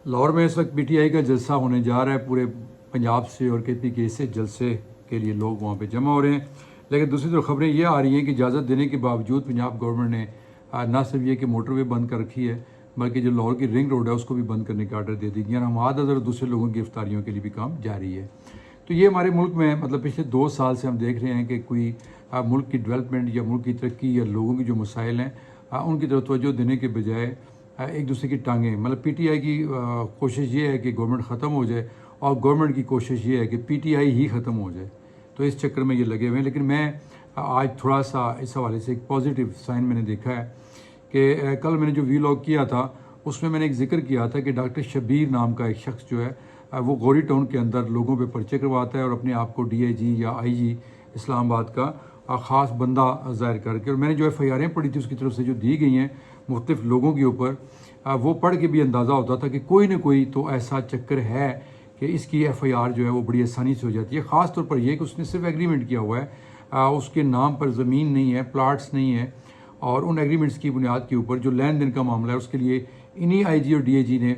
लाहौर में इस वक्त PTI का जलसा होने जा रहा है पूरे पंजाब से और KPK से जलसे के लिए लोग वहाँ पे जमा हो रहे हैं। लेकिन दूसरी तरफ खबरें ये आ रही हैं कि इजाज़त देने के बावजूद पंजाब गवर्नमेंट ने ना सिर्फ ये कि मोटरवे बंद कर रखी है बल्कि जो लाहौर की रिंग रोड है उसको भी बंद करने का आर्डर दे दी गया। हम आधा और दूसरे लोगों की गिरफ्तारियों के लिए भी काम जारी है। तो ये हमारे मुल्क में मतलब पिछले 2 साल से हम देख रहे हैं कि कोई मुल्क की डेवलपमेंट या मुल्क की तरक्की या लोगों की जो मसाइल हैं उनकी तरफ तवज्जो देने के बजाय एक दूसरे की टांगें मतलब PTI की कोशिश ये है कि गवर्नमेंट ख़त्म हो जाए और गवर्नमेंट की कोशिश ये है कि PTI ही ख़त्म हो जाए। तो इस चक्कर में ये लगे हुए हैं। लेकिन मैं आज थोड़ा सा इस हवाले से एक पॉजिटिव साइन मैंने देखा है कि कल मैंने जो वीलॉग किया था उसमें मैंने एक जिक्र किया था कि डॉक्टर शबीर नाम का एक शख्स जो है वो गौरी टाउन के अंदर लोगों पे पर्चे करवाता है और अपने आप को DIG या IG इस्लामाबाद का ख़ास बंदा ज़ाहिर करके, और मैंने जो FIR पढ़ी थी उसकी तरफ से जो दी गई हैं मुख्तलिफ लोगों के ऊपर, वो पढ़ के भी अंदाज़ा होता था कि कोई ना कोई तो ऐसा चक्कर है कि इसकी FIR जो है वो बड़ी आसानी से हो जाती है। ख़ास तौर पर यह कि उसने सिर्फ एग्रीमेंट किया हुआ है, उसके नाम पर ज़मीन नहीं है, प्लाट्स नहीं है, और उन एग्रीमेंट्स की बुनियाद के ऊपर जो लेन देन का मामला है उसके लिए इन्हीं IG और DIG ने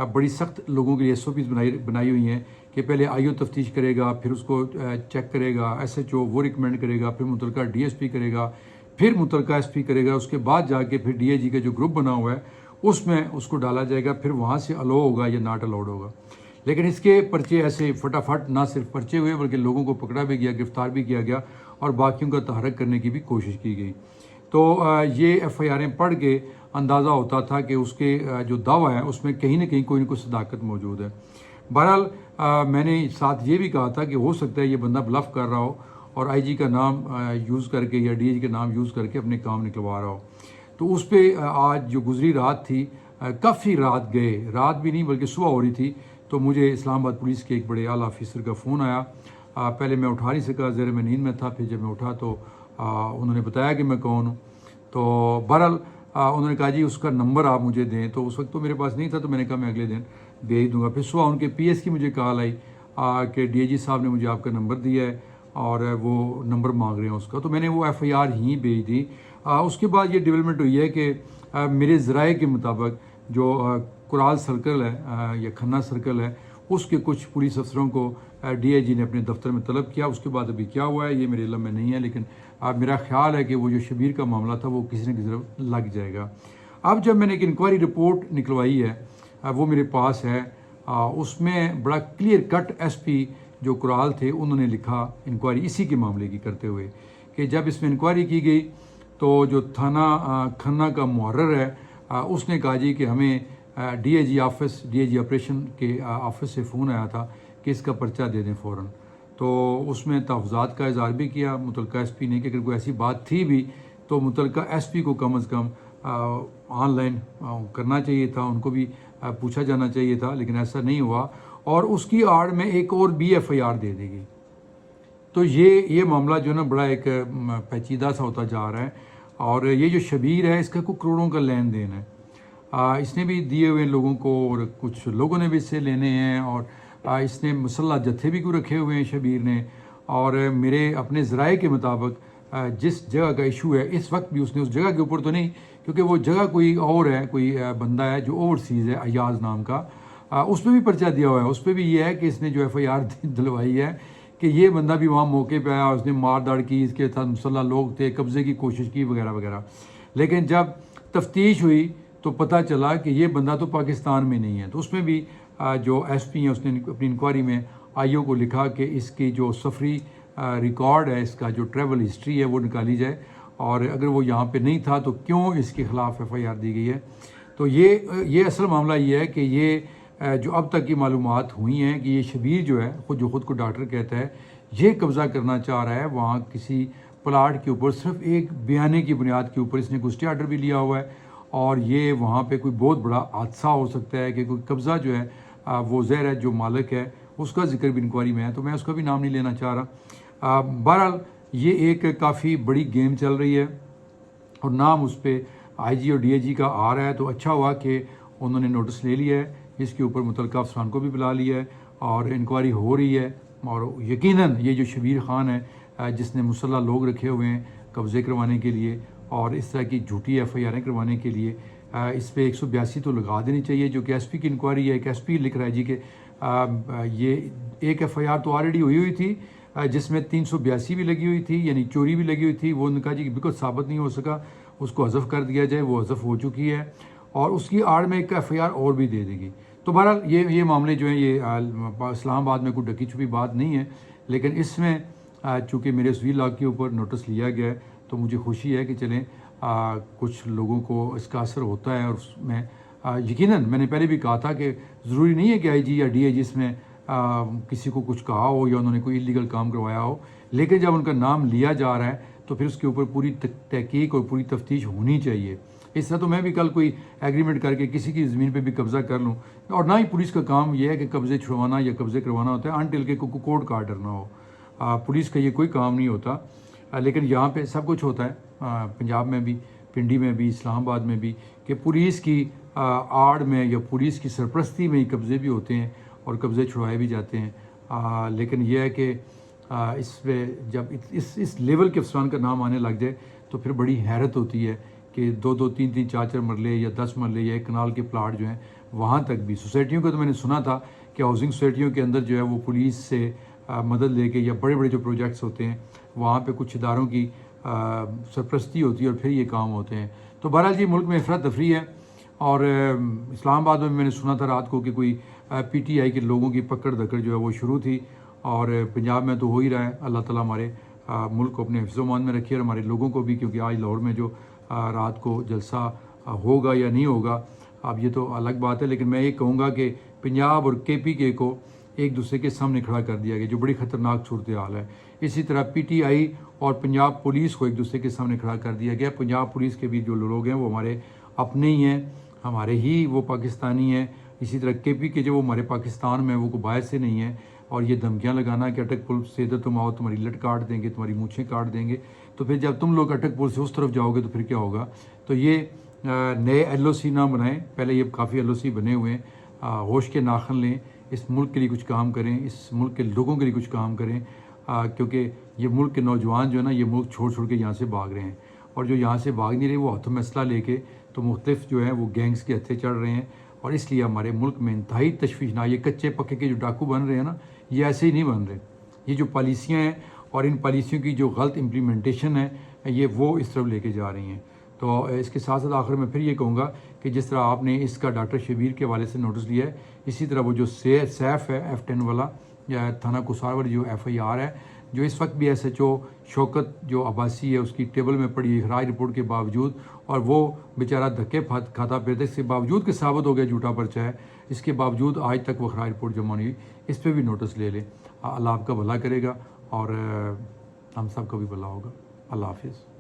बड़ी सख्त लोगों के लिए SOPs बनाई हुई हैं कि पहले IO तफ्तीश करेगा, फिर उसको चेक करेगा, SHO वो रिकमेंड करेगा, फिर मुतलका DSP करेगा, फिर मुतलका SP करेगा, उसके बाद जाके फिर DIG का जो ग्रुप बना हुआ है उसमें उसको डाला जाएगा, फिर वहाँ से अलाउ होगा या नॉट अलाउड होगा। लेकिन इसके पर्चे ऐसे फटाफट ना सिर्फ पर्चे हुए बल्कि लोगों को पकड़ा भी गया, गिरफ़्तार भी किया गया और बाकियों का तहरीक करने की भी कोशिश की गई। तो ये FIR पढ़ के अंदाज़ा होता था कि उसके जो दावा है उसमें कहीं ना कहीं कोई ना कोई सदाकत मौजूद है। बहरहाल मैंने साथ ये भी कहा था कि हो सकता है ये बंदा ब्लफ कर रहा हो और IG का नाम यूज़ करके या DIG का नाम यूज़ करके अपने काम निकलवा रहा हो। तो उस पर आज जो गुजरी रात थी, काफ़ी रात गए, रात भी नहीं बल्कि सुबह हो रही थी, तो मुझे इस्लामाबाद पुलिस के एक बड़े आला ऑफिसर का फ़ोन आया। पहले मैं उठा नहीं सका, ज़रा मैं नींद में था, फिर जब मैं उठा तो उन्होंने बताया कि मैं कौन हूँ। तो बहरहाल उन्होंने कहा जी उसका नंबर आप मुझे दें। तो उस वक्त तो मेरे पास नहीं था, तो मैंने कहा मैं अगले दिन भेज दूंगा। फिर सुबह उनके PS की मुझे कॉल आई कि DIG साहब ने मुझे आपका नंबर दिया है और वो नंबर मांग रहे हैं उसका। तो मैंने वो FIR ही भेज दी। उसके बाद ये डेवलपमेंट हुई है कि मेरे ज़राए के मुताबिक जो कुराल सर्कल है या खन्ना सर्कल है उसके कुछ पुलिस अफसरों को DIG ने अपने दफ्तर में तलब किया। उसके बाद अभी क्या हुआ है ये मेरे इल्म में नहीं है, लेकिन मेरा ख्याल है कि वो जो शबीर का मामला था वो किसी न किसी तरफ लग जाएगा। अब जब मैंने एक इंक्वायरी रिपोर्ट निकलवाई है वो मेरे पास है, उसमें बड़ा क्लियर कट SP जो कुराल थे उन्होंने लिखा इंक्वायरी इसी के मामले की करते हुए कि जब इसमें इंक्वायरी की गई तो जो थाना खन्ना का मुहर्रर है उसने कहा जी कि हमें DIG ऑपरेशन के ऑफिस से फ़ोन आया था कि इसका पर्चा दे दें फ़ौरन। तो उसमें तहफ़्ज़ात का इज़हार भी किया मुतलका SP ने कि अगर कोई ऐसी बात थी भी तो मुतलका SP को कम अज़ कम ऑनलाइन करना चाहिए था, उनको भी पूछा जाना चाहिए था, लेकिन ऐसा नहीं हुआ और उसकी आड़ में एक और भी FIR दे दी गई। तो ये मामला जो है ना बड़ा एक पेचीदा सा होता जा रहा है। और ये जो शबीर है इसका कोई करोड़ों का लेन देन है, इसने भी दिए हुए लोगों को और कुछ लोगों ने भी इससे लेने हैं, और इसने मुसल्लह जत्थे भी कोई रखे हुए हैं शबीर ने। और मेरे अपने ज़राए के मुताबिक जिस जगह का इशू है इस वक्त भी उसने उस जगह के ऊपर तो नहीं, क्योंकि वो जगह कोई और है, कोई बंदा है जो ओवरसीज़ है अयाज नाम का, उस पर भी पर्चा दिया हुआ है। उस पर भी ये है कि इसने जो FIR दिलवाई है कि ये बंदा भी वहाँ मौके पे आया, उसने मार दाड़ की, इसके साथ मुसल्लह लोग थे, कब्ज़े की कोशिश की वगैरह वगैरह। लेकिन जब तफ्तीश हुई तो पता चला कि ये बंदा तो पाकिस्तान में नहीं है। तो उसमें भी जो SP हैं उसने अपनी इंक्वायरी में IO को लिखा कि इसकी जो सफरी रिकॉर्ड है, इसका जो ट्रैवल हिस्ट्री है वो निकाली जाए, और अगर वो यहाँ पे नहीं था तो क्यों इसके ख़िलाफ़ FIR दी गई है। तो ये असल मामला ये है कि ये जो अब तक की मालूमात हुई हैं कि ये शबीर जो है ख़ुद को डॉक्टर कहता है, ये कब्ज़ा करना चाह रहा है वहाँ किसी प्लाट के ऊपर, सिर्फ एक बयाने की बुनियाद के ऊपर इसने गुस्टे आर्डर भी लिया हुआ है, और ये वहाँ पे कोई बहुत बड़ा हादसा हो सकता है कि कोई कब्ज़ा जो है वो ज़हर है जो मालिक है उसका जिक्र भी इंक्वायरी में है, तो मैं उसका भी नाम नहीं लेना चाह रहा। बहरहाल ये एक काफ़ी बड़ी गेम चल रही है और नाम उस पर IG और DIG का आ रहा है। तो अच्छा हुआ कि उन्होंने नोटिस ले लिया है, इसके ऊपर मुतलका अफसरान को भी बुला लिया है और इंक्वायरी हो रही है। और यकीनन ये जो शबीर ख़ान है जिसने मुसल्लह लोग रखे हुए हैं कब्ज़े करवाने के लिए और इस तरह की झूठी FIR करवाने के लिए, اس پہ 182 تو لگا دینی چاہیے، جو کہ ایس پی کی انکوائری ہے۔ ایک ایس پی لکھ رہا ہے جی کہ یہ ایک ایف آئی آر تو آلریڈی ہوئی تھی جس میں 382 بھی لگی ہوئی تھی، یعنی چوری بھی لگی ہوئی تھی، وہ نے کہا جی بالکل ثابت نہیں ہو سکا، اس کو حذف کر دیا جائے، وہ حذف ہو چکی ہے، اور اس کی آڑ میں ایک ایف آئی آر اور بھی دے دے گی۔ تو بہرحال یہ معاملے جو ہیں یہ اسلام آباد میں کوئی ڈکی چھپی بات نہیں ہے، لیکن اس میں چونکہ میرے سویل لاگ کے اوپر نوٹس لیا گیا ہے تو مجھے خوشی ہے کہ چلیں کچھ لوگوں کو اس کا اثر ہوتا ہے، اور اس میں یقیناً میں نے پہلے بھی کہا تھا کہ ضروری نہیں ہے کہ آئی جی یا ڈی آئی جی اس میں کسی کو کچھ کہا ہو یا انہوں نے کوئی انلیگل کام کروایا ہو، لیکن جب ان کا نام لیا جا رہا ہے تو پھر اس کے اوپر پوری تحقیق اور پوری تفتیش ہونی چاہیے۔ اس طرح تو میں بھی کل کوئی ایگریمنٹ کر کے کسی کی زمین پہ بھی قبضہ کر لوں، اور نہ ہی پولیس کا کام یہ ہے کہ قبضے چھڑوانا یا قبضے کروانا ہوتا ہے انٹل کہ کورٹ کا آرڈر نہ ہو۔ پولیس کا یہ کوئی کام نہیں ہوتا، لیکن یہاں پہ سب کچھ ہوتا ہے، پنجاب میں بھی، پنڈی میں بھی، اسلام آباد میں بھی، کہ پولیس کی آڑ میں یا پولیس کی سرپرستی میں ہی قبضے بھی ہوتے ہیں اور قبضے چھڑوائے بھی جاتے ہیں۔ لیکن یہ ہے کہ اس پہ جب اس لیول کے افسران کا نام آنے لگ جائے تو پھر بڑی حیرت ہوتی ہے کہ 2 3 4 مرلے یا 10 مرلے یا 1 کنال کے پلاٹ جو ہیں وہاں تک بھی سوسائٹیوں کا، تو میں نے سنا تھا کہ ہاؤسنگ سوسائٹیوں کے اندر جو ہے وہ پولیس سے مدد لے کے، یا بڑے بڑے جو پروجیکٹس ہوتے ہیں وہاں پہ کچھ اداروں کی سرپرستی ہوتی ہے اور پھر یہ کام ہوتے ہیں۔ تو بہرحال جی ملک میں افراتفری ہے، اور اسلام آباد میں نے سنا تھا رات کو کہ کوئی پی ٹی آئی کے لوگوں کی پکڑ دھکڑ جو ہے وہ شروع تھی، اور پنجاب میں تو ہو ہی رہا ہے۔ اللہ تعالیٰ ہمارے ملک کو اپنے حفظ و امان میں رکھے، اور ہمارے لوگوں کو بھی، کیونکہ آج لاہور میں جو رات کو جلسہ ہوگا یا نہیں ہوگا اب یہ تو الگ بات ہے، لیکن میں یہ کہوں گا کہ پنجاب اور کے پی کے کو ایک دوسرے کے سامنے کھڑا کر دیا گیا، جو بڑی خطرناک صورتحال ہے۔ اسی طرح پی ٹی آئی اور پنجاب پولیس کو ایک دوسرے کے سامنے کھڑا کر دیا گیا۔ پنجاب پولیس کے بھی جو لوگ ہیں وہ ہمارے اپنے ہی ہیں، ہمارے ہی وہ پاکستانی ہیں۔ اسی طرح کے پی کے جو ہمارے پاکستان میں وہ کو باہر سے نہیں ہیں، اور یہ دھمکیاں لگانا کہ اٹک پل سے ادھر تم آؤ تمہاری لٹ کاٹ دیں گے، تمہاری مونچھیں کاٹ دیں گے، تو پھر جب تم لوگ اٹک پل سے اس طرف جاؤ گے تو پھر کیا ہوگا؟ تو یہ نئے ایل او سی نہ بنائیں، پہلے یہ کافی ایل او سی بنے ہوئے ہیں، ہوش کے ناخن لیں، اس ملک کے لیے کچھ کام کریں، اس ملک کے لوگوں کے لیے کچھ کام کریں، کیونکہ یہ ملک کے نوجوان جو ہے نا یہ ملک چھوڑ کے یہاں سے بھاگ رہے ہیں، اور جو یہاں سے بھاگ نہیں رہے وہ ہاتھوں میں اسلحہ لے کے تو مختلف جو ہیں وہ گینگز کے ہتھے چڑھ رہے ہیں، اور اس لیے ہمارے ملک میں انتہائی تشویشناک یہ کچے پکے کے جو ڈاکو بن رہے ہیں نا، یہ ایسے ہی نہیں بن رہے، یہ جو پالیسیاں ہیں اور ان پالیسیوں کی جو غلط امپلیمنٹیشن ہے یہ وہ اس طرف لے کے جا رہی ہیں۔ تو اس کے ساتھ ساتھ آخر میں پھر یہ کہوں گا کہ جس طرح آپ نے اس کا ڈاکٹر شبیر کے حوالے سے نوٹس لیا ہے، اسی طرح وہ جو سیف ہے F10 والا یا تھانہ کسار والی جو ایف آئی آر ہے، جو اس وقت بھی ایس ایچ او شوکت جو عباسی ہے اس کی ٹیبل میں پڑی اخراج رپورٹ کے باوجود، اور وہ بیچارہ دھکے کھاتا پھرتا، اس کے باوجود کہ ثابت ہو گیا جھوٹا پرچہ ہے، اس کے باوجود آج تک وہ اخراج رپورٹ جمع نہیں ہوئی، اس پہ بھی نوٹس لے لیں۔ اللہ آپ کا بھلا کرے گا اور ہم سب کا بھی بھلا ہوگا۔ اللہ حافظ۔